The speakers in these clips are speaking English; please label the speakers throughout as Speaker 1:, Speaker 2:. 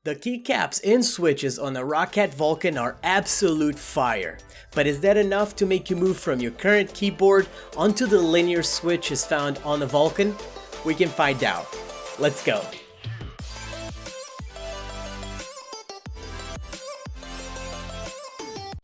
Speaker 1: The keycaps and switches on the Roccat Vulcan are absolute fire. But is that enough to make you move from your current keyboard onto the linear switches found on the Vulcan? We can find out. Let's go.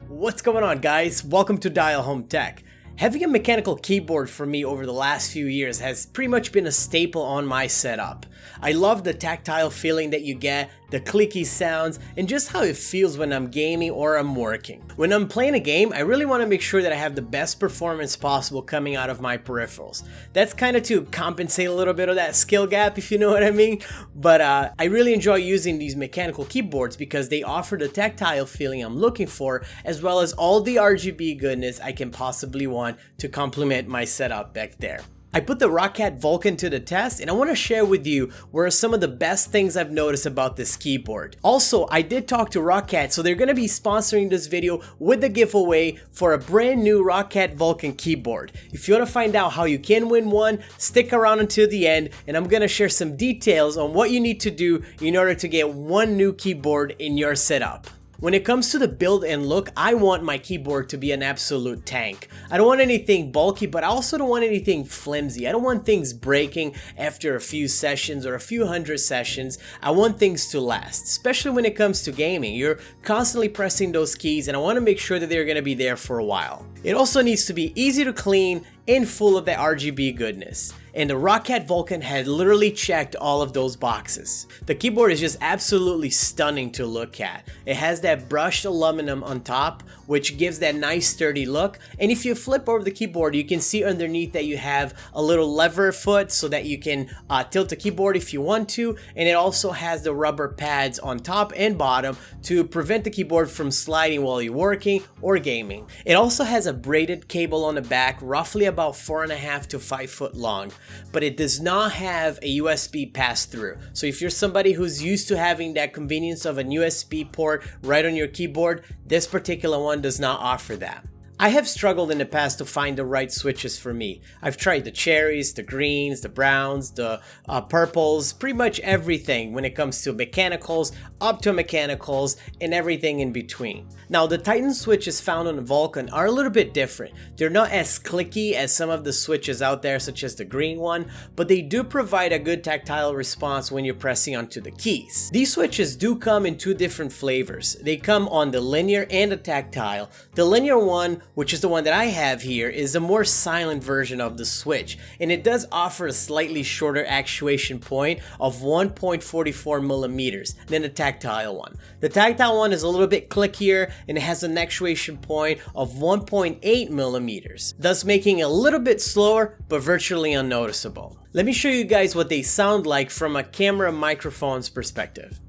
Speaker 1: What's going on, guys? Welcome to Dial Home Tech. Having a mechanical keyboard for me over the last few years has pretty much been a staple on my setup. I love the tactile feeling that you get, the clicky sounds, and just how it feels when I'm gaming or I'm working. When I'm playing a game, I really want to make sure that I have the best performance possible coming out of my peripherals. That's kind of to compensate a little bit of that skill gap, if you know what I mean. But I really enjoy using these mechanical keyboards because they offer the tactile feeling I'm looking for, as well as all the RGB goodness I can possibly want to complement my setup back there. I put the Roccat Vulcan to the test, and I want to share with you what are some of the best things I've noticed about this keyboard. Also, I did talk to Roccat, so they're going to be sponsoring this video with a giveaway for a brand new Roccat Vulcan keyboard. If you want to find out how you can win one, stick around until the end, and I'm going to share some details on what you need to do in order to get one new keyboard in your setup. When it comes to the build and look, I want my keyboard to be an absolute tank. I don't want anything bulky, but I also don't want anything flimsy. I don't want things breaking after a few sessions or a few hundred sessions. I want things to last, especially when it comes to gaming. You're constantly pressing those keys, and I want to make sure that they're going to be there for a while. It also needs to be easy to clean and full of that RGB goodness. And the Roccat Vulcan had literally checked all of those boxes. The keyboard is just absolutely stunning to look at. It has that brushed aluminum on top, which gives that nice sturdy look. And if you flip over the keyboard, you can see underneath that you have a little lever foot so that you can tilt the keyboard if you want to. And it also has the rubber pads on top and bottom to prevent the keyboard from sliding while you're working or gaming. It also has a braided cable on the back, roughly about 4.5 to 5 foot long. But it does not have a USB pass-through. So if you're somebody who's used to having that convenience of a USB port right on your keyboard, this particular one does not offer that. I have struggled in the past to find the right switches for me. I've tried the cherries, the greens, the browns, the purples, pretty much everything when it comes to mechanicals, optomechanicals, and everything in between. Now, the Titan switches found on the Vulcan are a little bit different. They're not as clicky as some of the switches out there, such as the green one, but they do provide a good tactile response when you're pressing onto the keys. These switches do come in two different flavors. They come on the linear and the tactile. The linear one, which is the one that I have here, is a more silent version of the switch, and it does offer a slightly shorter actuation point of 1.44 millimeters than the tactile one. The tactile one is a little bit clickier, and it has an actuation point of 1.8 millimeters, thus making it a little bit slower but virtually unnoticeable. Let me show you guys what they sound like from a camera microphone's perspective.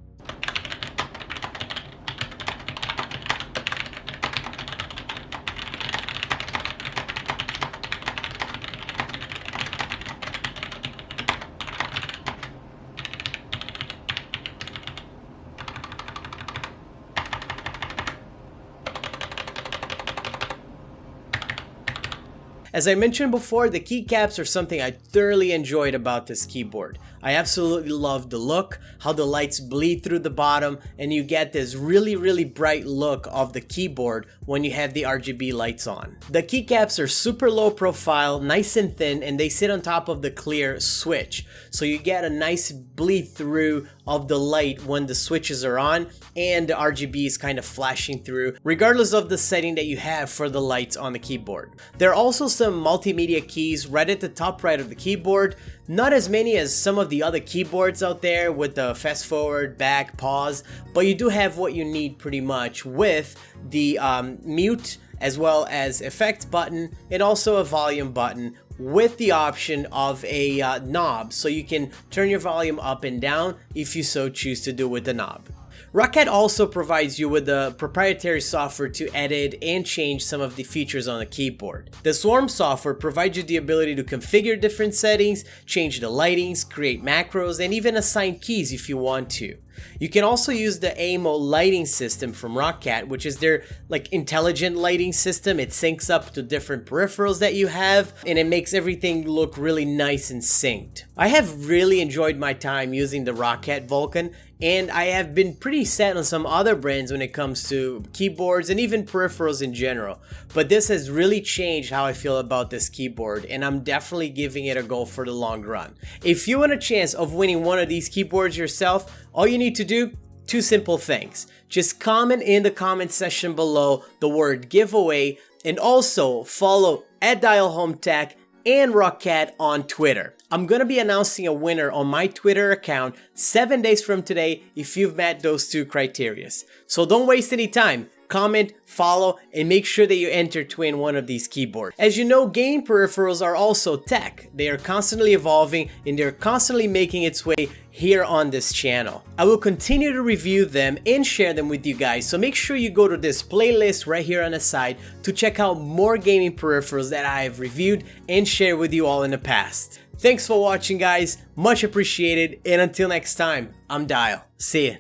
Speaker 1: As I mentioned before, the keycaps are something I thoroughly enjoyed about this keyboard. I absolutely love the look, how the lights bleed through the bottom, and you get this really bright look of the keyboard when you have the RGB lights on. The keycaps are super low profile, nice and thin, and they sit on top of the clear switch. So you get a nice bleed through of the light when the switches are on, and the RGB is kind of flashing through, regardless of the setting that you have for the lights on the keyboard. There are also some multimedia keys right at the top right of the keyboard. Not as many as some of the other keyboards out there with the fast forward, back, pause, but you do have what you need pretty much with the mute as well as effect button and also a volume button with the option of a knob, so you can turn your volume up and down if you so choose to do with the knob. Roccat also provides you with the proprietary software to edit and change some of the features on the keyboard. The Swarm software provides you the ability to configure different settings, change the lightings, create macros, and even assign keys if you want to. You can also use the AIMO lighting system from Roccat, which is their like intelligent lighting system. It syncs up to different peripherals that you have, and it makes everything look really nice and synced. I have really enjoyed my time using the Roccat Vulcan, and I have been pretty set on some other brands when it comes to keyboards and even peripherals in general. But this has really changed how I feel about this keyboard, and I'm definitely giving it a go for the long run. If you want a chance of winning one of these keyboards yourself, all you need to do, two simple things. Just comment in the comment section below the word giveaway, and also follow @DialHomeTech and Roccat on Twitter. I'm gonna be announcing a winner on my Twitter account 7 days from today if you've met those two criteria. So don't waste any time. Comment, follow, and make sure that you enter to win one of these keyboards. As you know, game peripherals are also tech. They are constantly evolving and they're constantly making its way here on this channel. I will continue to review them and share them with you guys, so make sure you go to this playlist right here on the side to check out more gaming peripherals that I have reviewed and shared with you all in the past. Thanks for watching, guys. Much appreciated, and until next time, I'm Dial. See ya.